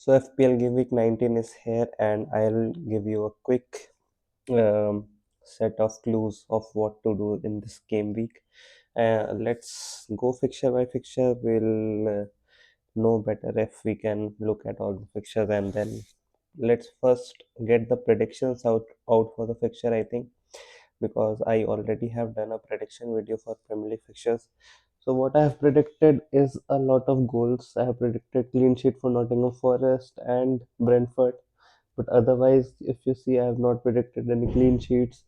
So FPL Give Week 19 is here, and I'll give you a quick set of clues of what to do in this game week. Let's go fixture by fixture. We'll know better if we can look at all the fixtures, and then let's first get the predictions out for the fixture. I think because I already have done a prediction video for Premier League fixtures. So what I have predicted is a lot of goals. I have predicted clean sheet for Nottingham Forest and Brentford. But otherwise, if you see, I have not predicted any clean sheets.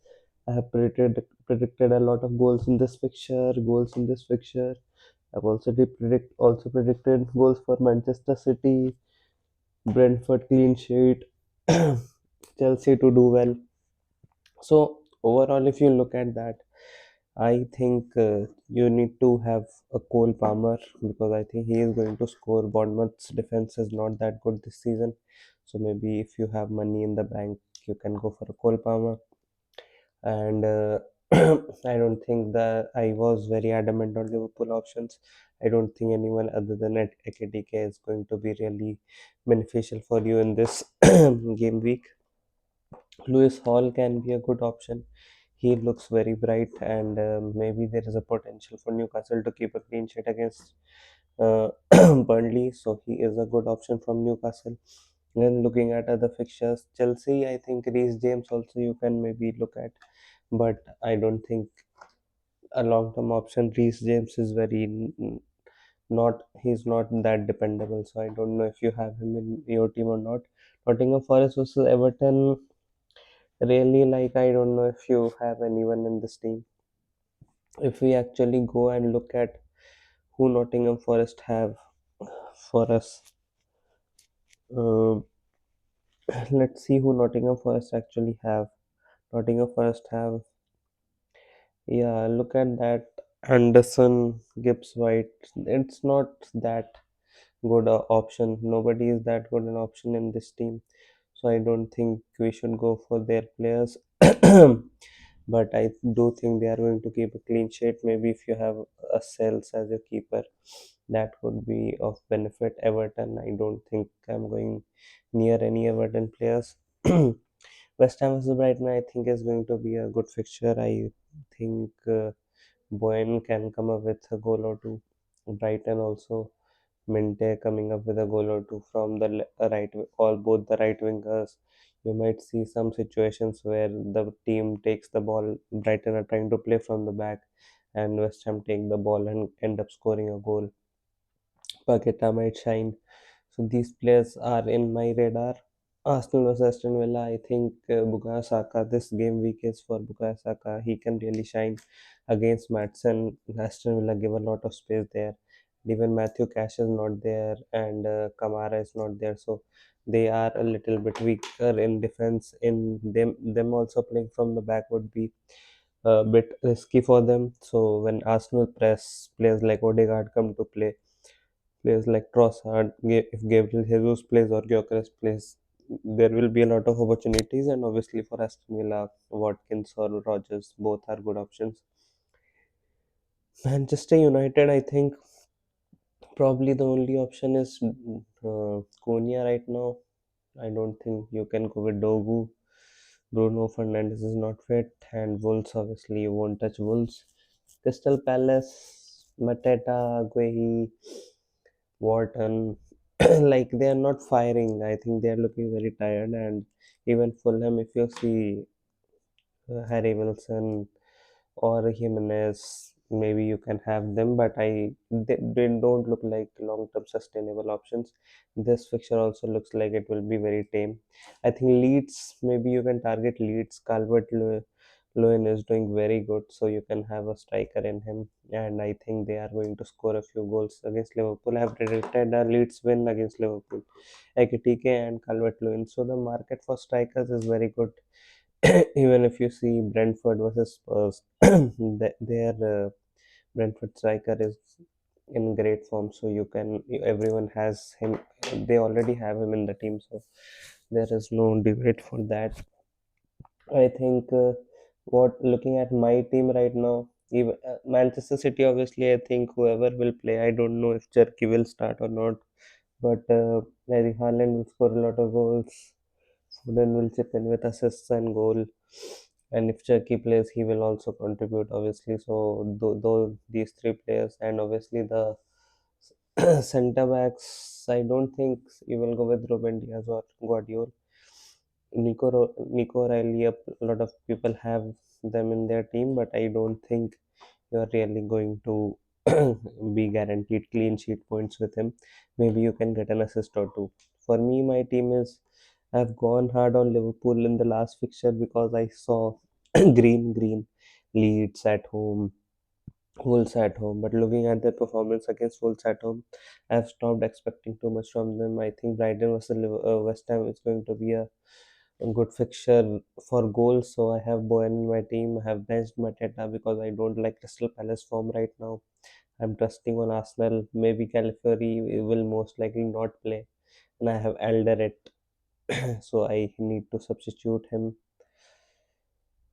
I have predicted a lot of goals in this fixture, goals in this fixture. I've also predicted goals for Manchester City, Brentford clean sheet, Chelsea to do well. So overall, if you look at that, I think you need to have a Cole Palmer because I think he is going to score. Bournemouth's defense is not that good this season, so maybe if you have money in the bank, you can go for a Cole Palmer. And I don't think that I was very adamant on Liverpool options. I don't think anyone other than Ekitike is going to be really beneficial for you in this game week. Lewis Hall can be a good option. He looks very bright, and maybe there is a potential for Newcastle to keep a clean sheet against Burnley. So he is a good option from Newcastle. Then looking at other fixtures, Chelsea, I think Reece James also you can maybe look at, but I don't think a long-term option. Reece James is very not he's not that dependable, so I don't know if you have him in your team or not. Nottingham Forest versus Everton. Really, like, I don't know if you have anyone in this team. If we actually go and look at who Nottingham Forest have for us, uh, let's see who Nottingham Forest actually have. Nottingham Forest have, yeah, look at that. Anderson, Gibbs White. It's not that good a option. Nobody is that good an option in this team. So I don't think we should go for their players. But I do think they are going to keep a clean sheet. Maybe if you have a Sales as a keeper, that would be of benefit. Everton, I don't think I'm going near any Everton players. West Ham versus Brighton, I think is going to be a good fixture. I think Bowen can come up with a goal or two. Brighton also Minte coming up with a goal or two from the all both the right wingers. You might see some situations where the team takes the ball. Brighton are trying to play from the back, and West Ham take the ball and end up scoring a goal. Paqueta might shine. So these players are in my radar. Arsenal versus Aston Villa. I think Bukayo Saka. This game week is for Bukayo Saka. He can really shine against Madsen. Aston Villa give a lot of space there. Even Matthew Cash is not there, and Kamara is not there. So they are a little bit weaker in defense. In them also playing from the back would be a bit risky for them. So when Arsenal press, players like Odegaard come to play, players like Trossard, if Gabriel Jesus plays or Gyökeres plays, there will be a lot of opportunities. And obviously for Aston Villa, Watkins or Rogers, both are good options. Manchester United, I think probably the only option is Konya right now. I don't think you can go with Dogu. Bruno Fernandes is not fit, and Wolves obviously you won't touch Wolves. Crystal Palace, Mateta, Guehi, Wharton, like they are not firing. I think they are looking very tired, and even Fulham, if you see Harry Wilson or Jimenez, maybe you can have them, but they don't look like long-term sustainable options. This fixture also looks like it will be very tame. I think Leeds, maybe you can target Leeds. Lewin is doing very good, so you can have a striker in him, and I think they are going to score a few goals against Liverpool. I have predicted a Leeds win against Liverpool. Ekitike and Calvert-Lewin. So the market for strikers is very good. Even if you see Brentford versus Spurs, their Brentford striker is in great form. So everyone has him. They already have him in the team, so there is no debate for that. I think what looking at my team right now, even Manchester City, obviously, I think whoever will play, I don't know if Cherky will start or not, But I think Haaland will score a lot of goals. Foden will chip in with assists and goal. And if Chucky plays, he will also contribute, obviously. So, though these three players, and obviously the centre backs, I don't think you will go with Ruben Diaz or Guardiola. Nico Riley, a lot of people have them in their team, but I don't think you're really going to be guaranteed clean sheet points with him. Maybe you can get an assist or two. For me, my team is I've gone hard on Liverpool in the last fixture because I saw green leads at home, Wolves at home. But looking at their performance against Wolves at home, I've stopped expecting too much from them. I think Brighton versus West Ham is going to be a good fixture for goals. So I have Bowen in my team. I have benched Mateta because I don't like Crystal Palace form right now. I'm trusting on Arsenal. Maybe Calafiori will most likely not play. And I have Alderete, so I need to substitute him.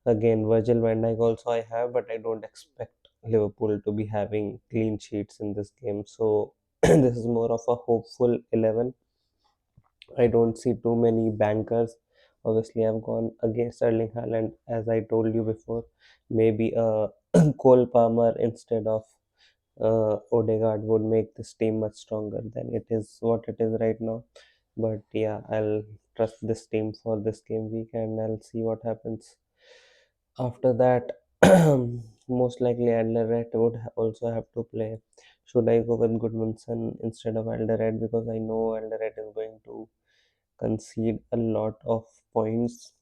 Again, Virgil van Dijk also I have, but I don't expect Liverpool to be having clean sheets in this game. So this is more of a hopeful 11. I don't see too many bankers. Obviously, I've gone against Erling Haaland, as I told you before. Maybe a Cole Palmer instead of Odegaard would make this team much stronger than it is what it is right now. But yeah, I'll trust this team for this game week and I'll see what happens. After that, most likely Alderete would also have to play. Should I go with Goodmanson instead of Alderete because I know Alderete is going to concede a lot of points.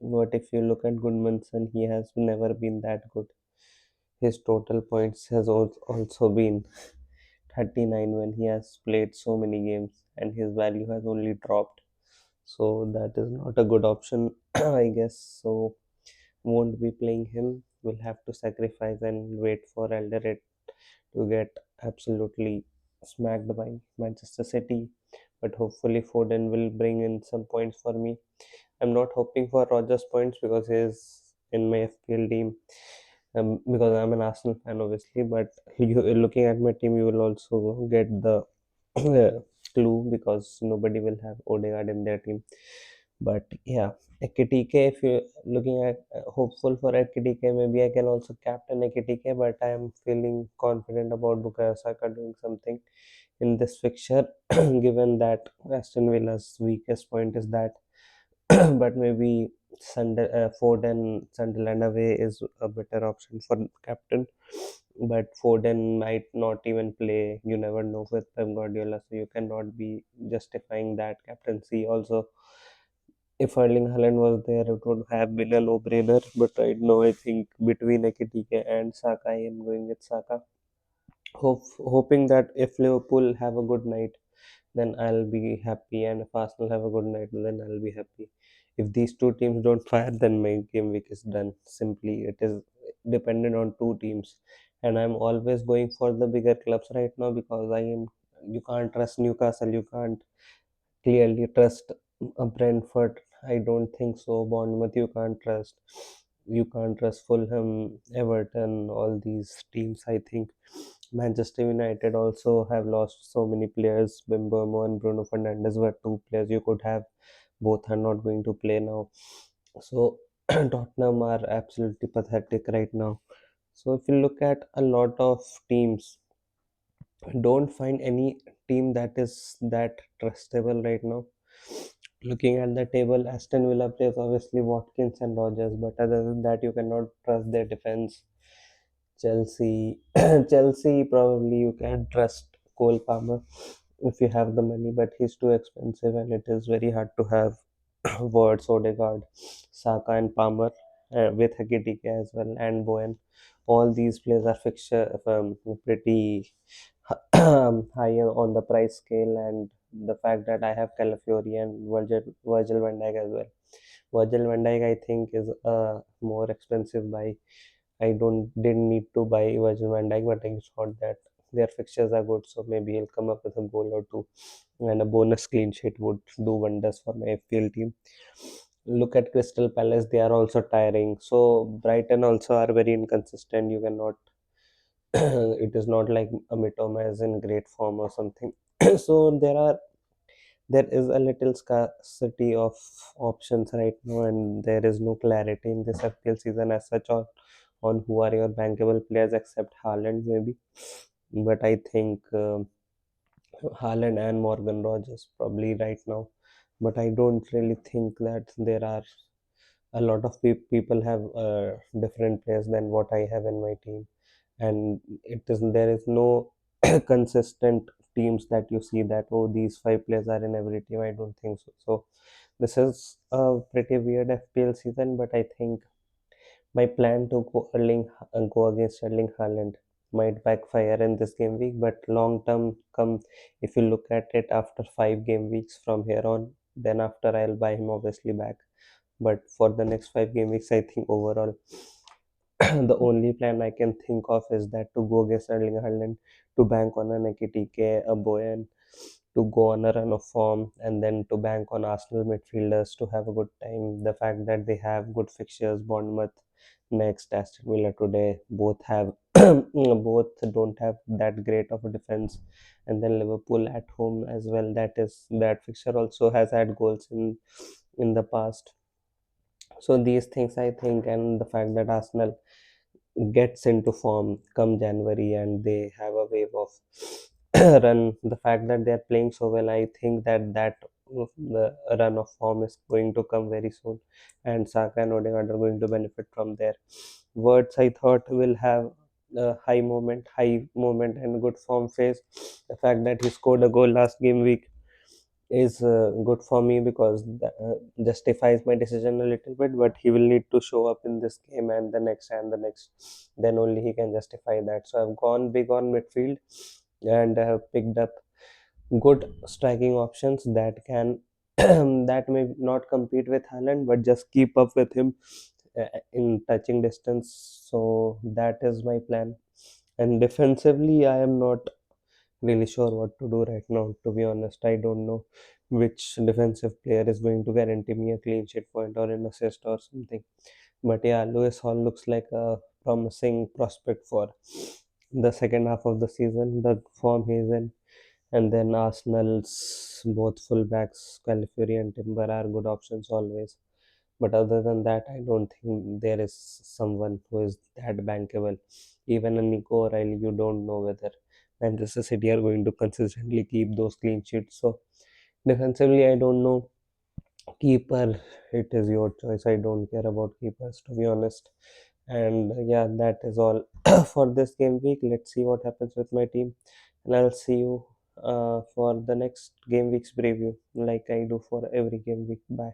But if you look at Goodmanson, he has never been that good. His total points has also been 39 when he has played so many games, and his value has only dropped. So that is not a good option, I guess. So won't be playing him. We'll have to sacrifice and wait for Eldoret to get absolutely smacked by Manchester City. But hopefully Foden will bring in some points for me. I'm not hoping for Rogers points because he's in my FPL team. Because I'm an Arsenal fan, obviously. But you looking at my team, you will also get the clue because nobody will have Odegaard in their team. But yeah, Ekitike, if you're looking at hopeful for Ekitike, maybe I can also captain Ekitike, but I am feeling confident about Bukayo Saka doing something in this fixture, given that Aston Villa's weakest point is that. But maybe Foden Sunderland away is a better option for captain. But Foden might not even play. You never know with Pep Guardiola, so you cannot be justifying that captaincy. Also, if Erling Haaland was there, it would have been a no-brainer. But right now, I think between Ekitike and Saka, I am going with Saka. Hoping that if Liverpool have a good night, then I'll be happy, and if Arsenal have a good night, then I'll be happy. If these two teams don't fire, then my game week is done. Simply, it is dependent on two teams, and I'm always going for the bigger clubs right now because I am. You can't trust Newcastle. You can't clearly trust Brentford. I don't think so. Bournemouth, you can't trust. You can't trust Fulham, Everton, all these teams. I think Manchester United also have lost so many players. Bimbermo and Bruno Fernandes were two players you could have. Both are not going to play now. So Tottenham are absolutely pathetic right now. So if you look at a lot of teams, don't find any team that is that trustable right now. Looking at the table, Aston Villa plays obviously Watkins and Rogers, but other than that, you cannot trust their defense. Chelsea, Chelsea probably you can trust Cole Palmer if you have the money, but he's too expensive, and it is very hard to have Words, Odegaard, Saka, and Palmer with Hakitike as well, and Bowen. All these players are fixture pretty higher on the price scale, and the fact that I have Calafiori and Virgil van Dijk as well. Virgil van Dijk, I think, is a more expensive buy. I don't didn't need to buy Virgil van Dijk, but I thought that their fixtures are good, so maybe he'll come up with a goal or two, and a bonus clean sheet would do wonders for my FPL team. Look at Crystal Palace; they are also tiring. So Brighton also are very inconsistent. You cannot. It is not like a Mitoma is in great form or something. So there are there is a little scarcity of options right now, and there is no clarity in this FPL season as such on who are your bankable players except Haaland maybe. But I think Haaland and Morgan Rogers probably right now. But I don't really think that there are a lot of people have different players than what I have in my team, and there is no consistent teams that you see that, oh, these five players are in every team. I don't think so. So this is a pretty weird FPL season, but I think my plan to go against Erling Haaland might backfire in this game week, but long term, come if you look at it after 5 game weeks from here on, then after I'll buy him obviously back. But for the next 5 game weeks, I think overall the only plan I can think of is that to go against Erling Haaland, to bank on an Ekitike, a Boyan, to go on a run of form, and then to bank on Arsenal midfielders to have a good time. The fact that they have good fixtures, Bournemouth next, Aston Villa today, both have both don't have that great of a defense, and then Liverpool at home as well. That fixture also has had goals in the past. So these things I think, and the fact that Arsenal gets into form come January and they have a wave of run. The fact that they are playing so well, I think the run of form is going to come very soon, and Saka and Odegaard are going to benefit from their words. I thought will have a high moment and good form phase. The fact that he scored a goal last game week is good for me because that justifies my decision a little bit, but he will need to show up in this game and the next, then only he can justify that. So I've gone big on midfield, and I have picked up good striking options that can that may not compete with Haaland but just keep up with him in touching distance. So that is my plan. And defensively, I am not really sure what to do right now. To be honest, I don't know which defensive player is going to guarantee me a clean sheet point or an assist or something. But yeah, Lewis Hall looks like a promising prospect for the second half of the season. The form he's in, and then Arsenal's both fullbacks, Calafiori and Timber, are good options always. But other than that, I don't think there is someone who is that bankable. Even a Nico O'Reilly, you don't know whether Manchester City are going to consistently keep those clean sheets. So defensively, I don't know. Keeper, it is your choice. I don't care about keepers, to be honest. And yeah, that is all for this game week. Let's see what happens with my team, and I'll see you for the next game week's preview, like I do for every game week. Bye.